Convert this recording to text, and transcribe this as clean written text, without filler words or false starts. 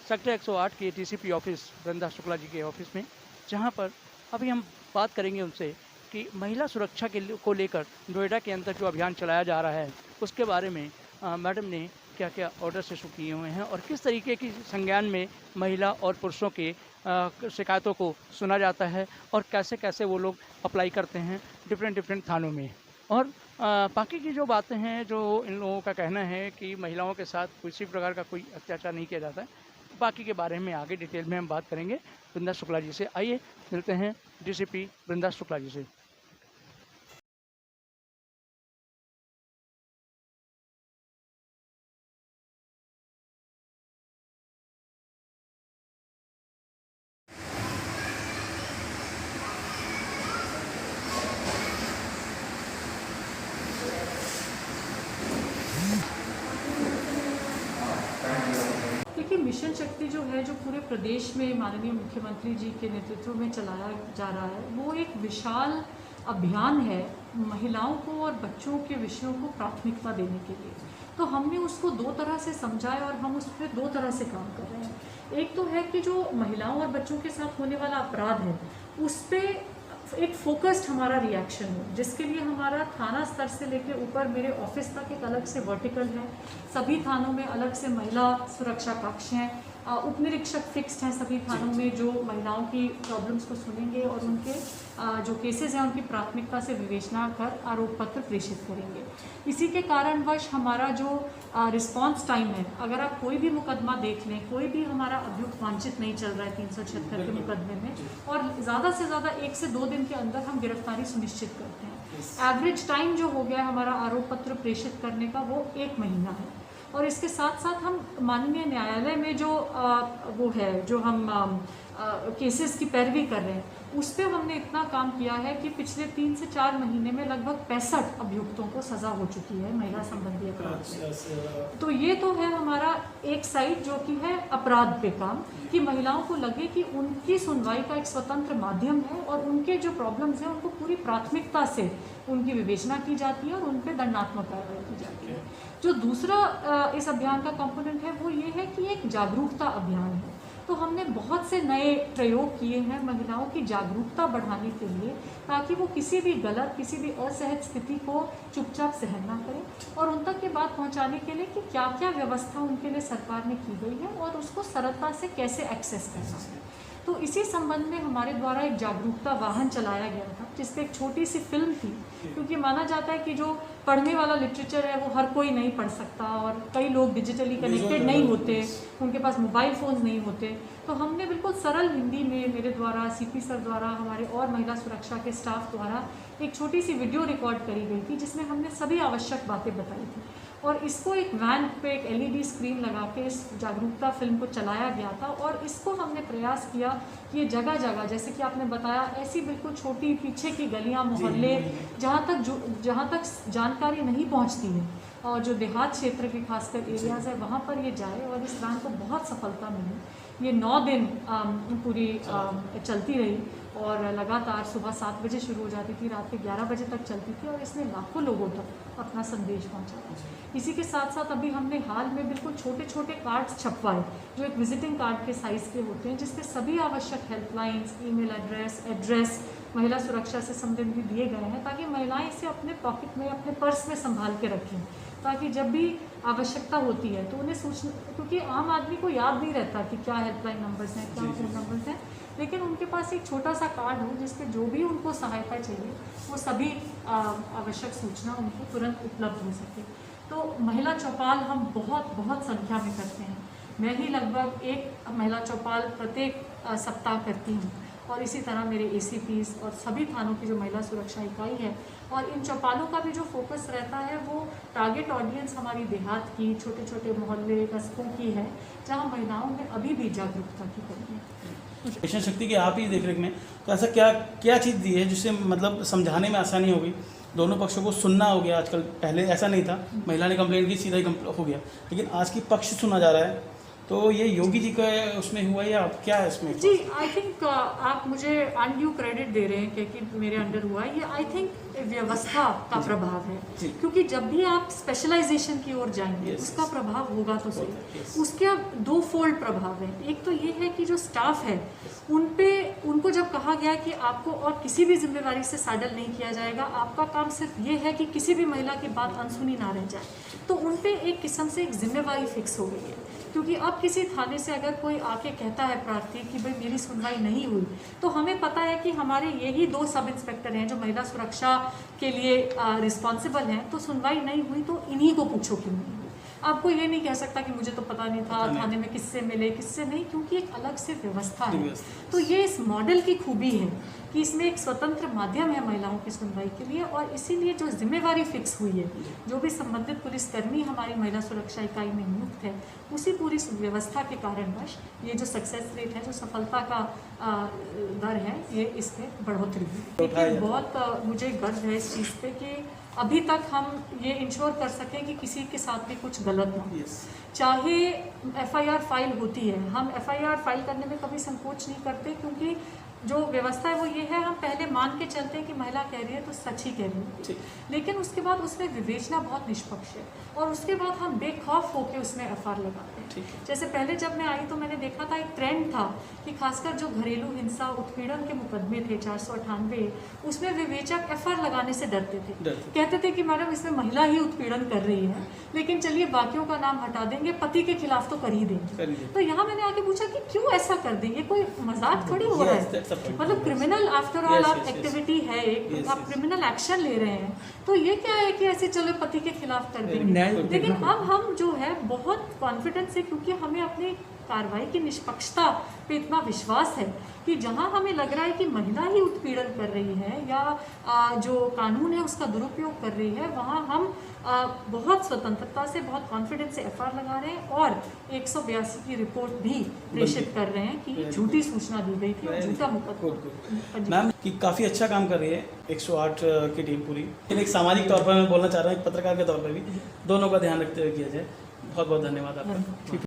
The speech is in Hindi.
सेक्टर 108 के डीसीपी ऑफिस वृंदा शुक्ला जी के ऑफिस में, जहां पर अभी हम बात करेंगे उनसे कि महिला सुरक्षा को लेकर नोएडा के अंदर जो अभियान चलाया जा रहा है उसके बारे में मैडम ने क्या क्या ऑर्डर्स इशू किए हुए हैं और किस तरीके की संज्ञान में महिला और पुरुषों के शिकायतों को सुना जाता है और कैसे कैसे वो लोग अप्लाई करते हैं डिफरेंट थानों में। और बाकी की जो बातें हैं, जो इन लोगों का कहना है कि महिलाओं के साथ किसी प्रकार का कोई अत्याचार नहीं किया जाता है, बाकी के बारे में आगे डिटेल में हम बात करेंगे वृंदा शुक्ला जी से। आइए मिलते हैं डीसीपी वृंदा शुक्ला जी से। देखिए, मिशन शक्ति जो है, जो पूरे प्रदेश में माननीय मुख्यमंत्री जी के नेतृत्व में चलाया जा रहा है, वो एक विशाल अभियान है महिलाओं को और बच्चों के विषयों को प्राथमिकता देने के लिए। तो हमने उसको दो तरह से समझा है और हम उस पर दो तरह से काम कर रहे हैं। एक तो है कि जो महिलाओं और बच्चों के साथ होने वाला अपराध है उस पर एक फोकस्ड हमारा रिएक्शन हो, जिसके लिए हमारा थाना स्तर से लेकर ऊपर मेरे ऑफिस तक एक अलग से वर्टिकल है। सभी थानों में अलग से महिला सुरक्षा कक्ष हैं, उप निरीक्षक फिक्स्ड हैं सभी थानों में, जो महिलाओं की प्रॉब्लम्स को सुनेंगे और उनके जो केसेस हैं उनकी प्राथमिकता से विवेचना कर आरोप पत्र प्रेषित करेंगे। इसी के कारणवश हमारा जो रिस्पांस टाइम है, अगर आप कोई भी मुकदमा देख लें, कोई भी हमारा अभियुक्त वांछित नहीं चल रहा है 376 के मुकदमे में, और ज़्यादा से ज़्यादा 1 से 2 दिन के अंदर हम गिरफ्तारी सुनिश्चित करते हैं। एवरेज टाइम जो हो गया है हमारा आरोप पत्र प्रेषित करने का, वो 1 महीना है। और इसके साथ साथ हम माननीय न्यायालय में जो वो है, जो हम केसेस की पैरवी कर रहे हैं, उस पर हमने इतना काम किया है कि पिछले 3 से 4 महीने में लगभग 65 अभियुक्तों को सज़ा हो चुकी है महिला संबंधी अपराध में। तो ये तो है हमारा एक साइड जो कि है अपराध पे काम, कि महिलाओं को लगे कि उनकी सुनवाई का एक स्वतंत्र माध्यम है और उनके जो प्रॉब्लम्स हैं उनको पूरी प्राथमिकता से उनकी विवेचना की जाती है और उन पर दंडात्मक कार्रवाई की जाती है। जो दूसरा इस अभियान का कंपोनेंट है वो ये है कि एक जागरूकता अभियान है। तो हमने बहुत से नए प्रयोग किए हैं महिलाओं की जागरूकता बढ़ाने के लिए, ताकि वो किसी भी गलत, किसी भी असहज स्थिति को चुपचाप सहन ना करें और उन तक ये बात पहुंचाने के लिए कि क्या क्या व्यवस्था उनके लिए सरकार ने की गई है और उसको सरलता से कैसे एक्सेस करना है। तो इसी संबंध में हमारे द्वारा एक जागरूकता वाहन चलाया गया था, जिसपे एक छोटी सी फिल्म थी, क्योंकि माना जाता है कि जो पढ़ने वाला लिटरेचर है वो हर कोई नहीं पढ़ सकता और कई लोग डिजिटली कनेक्टेड नहीं होते, उनके पास मोबाइल फ़ोन्स नहीं होते। तो हमने बिल्कुल सरल हिंदी में मेरे द्वारा, सीपी सर द्वारा, हमारे और महिला सुरक्षा के स्टाफ द्वारा एक छोटी सी वीडियो रिकॉर्ड करी गई थी, जिसमें हमने सभी आवश्यक बातें बताई थी और इसको एक वैन पे एक LED स्क्रीन लगा के इस जागरूकता फिल्म को चलाया गया था। और इसको हमने प्रयास किया कि ये जगह जगह, जैसे कि आपने बताया, ऐसी बिल्कुल छोटी पीछे की गलियां, मोहल्ले, जहाँ तक जानकारी नहीं पहुँचती है और जो देहात क्षेत्र के खासकर एरियाज़ है, वहाँ पर ये जाए और इस वैन को बहुत सफलता मिली। ये 9 दिन पूरी चलती रही और लगातार सुबह 7 बजे शुरू हो जाती थी, रात के 11 बजे तक चलती थी और इसने लाखों लोगों तक अपना संदेश पहुंचाया। इसी के साथ साथ अभी हमने हाल में बिल्कुल छोटे छोटे कार्ड्स छपवाए, जो एक विजिटिंग कार्ड के साइज़ के होते हैं, जिसपे सभी आवश्यक हेल्पलाइंस, ईमेल एड्रेस महिला सुरक्षा से संबंधित दिए गए हैं, ताकि महिलाएं इसे अपने पॉकेट में, अपने पर्स में संभाल के रखें, ताकि जब भी आवश्यकता होती है तो उन्हें सूचना, क्योंकि आम आदमी को याद नहीं रहता कि क्या हेल्पलाइन नंबर्स हैं, क्या फ़ोन नंबर्स हैं, लेकिन उनके पास एक छोटा सा कार्ड हो जिसपे जो भी उनको सहायता चाहिए वो सभी आवश्यक सूचना उनको तुरंत उपलब्ध हो सके। तो महिला चौपाल हम बहुत संख्या में करते हैं। मैं ही लगभग एक महिला चौपाल प्रत्येक सप्ताह करती हूँ और इसी तरह मेरे ACPs और सभी थानों की जो महिला सुरक्षा इकाई है। और इन चौपालों का भी जो फोकस रहता है वो टारगेट ऑडियंस हमारी देहात की, छोटे छोटे मोहल्ले, कस्बों की है, जहाँ महिलाओं में अभी भी जागरूकता की कमी है। मिशन शक्ति की आप ही देखरेख में तो ऐसा क्या चीज़ दी है जिससे मतलब समझाने में आसानी हो गई, दोनों पक्षों को सुनना हो गया? आजकल पहले ऐसा नहीं था, महिला ने कंप्लेंट की सीधा ही हो गया, लेकिन आज की पक्ष सुना जा रहा है, तो ये योगी जी का उसमें हुआ या क्या है इसमें? जी, आई थिंक आप मुझे अनड्यू क्रेडिट दे रहे हैं कि मेरे अंडर हुआ है। ये आई थिंक व्यवस्था का प्रभाव है, जी। क्योंकि जब भी आप स्पेशलाइजेशन की ओर जाएंगे Yes, उसका प्रभाव होगा तो Yes. सही। उसके अब दो फोल्ड प्रभाव है। एक तो ये है कि जो स्टाफ है उनको जब कहा गया कि आपको और किसी भी जिम्मेवारी से सैडल नहीं किया जाएगा, आपका काम सिर्फ ये है कि किसी भी महिला की बात अनसुनी ना रह जाए, तो उन पे एक किस्म से एक जिम्मेवारी फिक्स हो गई है। क्योंकि अब किसी थाने से अगर कोई आके कहता है प्रार्थी कि भाई मेरी सुनवाई नहीं हुई, तो हमें पता है कि हमारे यही 2 सब इंस्पेक्टर हैं जो महिला सुरक्षा के लिए रिस्पॉन्सिबल हैं, तो सुनवाई नहीं हुई तो इन्हीं को पूछो क्यों नहीं हुई। आपको ये नहीं कह सकता कि मुझे तो पता नहीं था थाने में किससे मिले किससे नहीं, क्योंकि एक अलग से व्यवस्था है। तो ये इस मॉडल की खूबी है कि इसमें एक स्वतंत्र माध्यम है महिलाओं की सुनवाई के लिए, और इसीलिए जो जिम्मेवारी फिक्स हुई है, जो भी संबंधित पुलिसकर्मी हमारी महिला सुरक्षा इकाई में नियुक्त है, उसी पूरी व्यवस्था के कारणवश ये जो सक्सेस रेट है, जो सफलता का दर है, ये इसमें बढ़ोतरी हुई। लेकिन बहुत मुझे गर्व है इस चीज़ पे कि अभी तक हम ये इंश्योर कर सकें कि किसी के साथ भी कुछ गलत ना हो। चाहे एफआईआर फाइल होती है, हम एफआईआर फाइल करने में कभी संकोच नहीं करते, क्योंकि जो व्यवस्था है वो ये है, हम पहले मान के चलते हैं कि महिला कह रही है तो सच ही कह रही है, लेकिन उसके बाद उसमें विवेचना बहुत निष्पक्ष है, और उसके बाद हम बेखौफ होकर उसमें एफआईआर लगाते हैं। जैसे पहले जब मैं आई तो मैंने देखा था एक ट्रेंड था कि खासकर जो घरेलू हिंसा उत्पीड़न के मुकदमे थे 498, उसमें विवेचक एफआईआर लगाने से डरते थे, कहते थे कि मैडम इसमें महिला ही उत्पीड़न कर रही है, लेकिन चलिए बाकियों का नाम हटा देंगे, पति के खिलाफ तो कर ही देंगे। तो यहाँ मैंने आके पूछा कि क्यों ऐसा कर देंगे, कोई मजाक थोड़ी हो रहा है, मतलब क्रिमिनल आफ्टर ऑल आप एक्टिविटी है एक, आप क्रिमिनल एक्शन ले रहे हैं, तो ये क्या है कि ऐसे चलो पति के खिलाफ कर देंगे। लेकिन अब हम जो है बहुत कॉन्फिडेंस है, क्योंकि हमें अपनी कार्रवाई की निष्पक्षता पे इतना विश्वास है कि जहां हमें लग रहा है कि महिला ही उत्पीड़न कर रही है या जो कानून है उसका दुरुपयोग कर रही है, वहां हम बहुत स्वतंत्रता से, बहुत कॉन्फिडेंस से एफआईआर लगा रहे हैं, और 182 की रिपोर्ट भी प्रेषित कर रहे हैं कि झूठी सूचना दी गई थी और झूठा मुकदमा। मैम कि काफ़ी अच्छा काम कर रही है 108 की टीम पूरी, लेकिन एक सामाजिक तौर पर मैं बोलना चाह रहा हूँ, एक पत्रकार के तौर पर भी दोनों का ध्यान रखते हुए किया जाए। बहुत बहुत धन्यवाद आपका।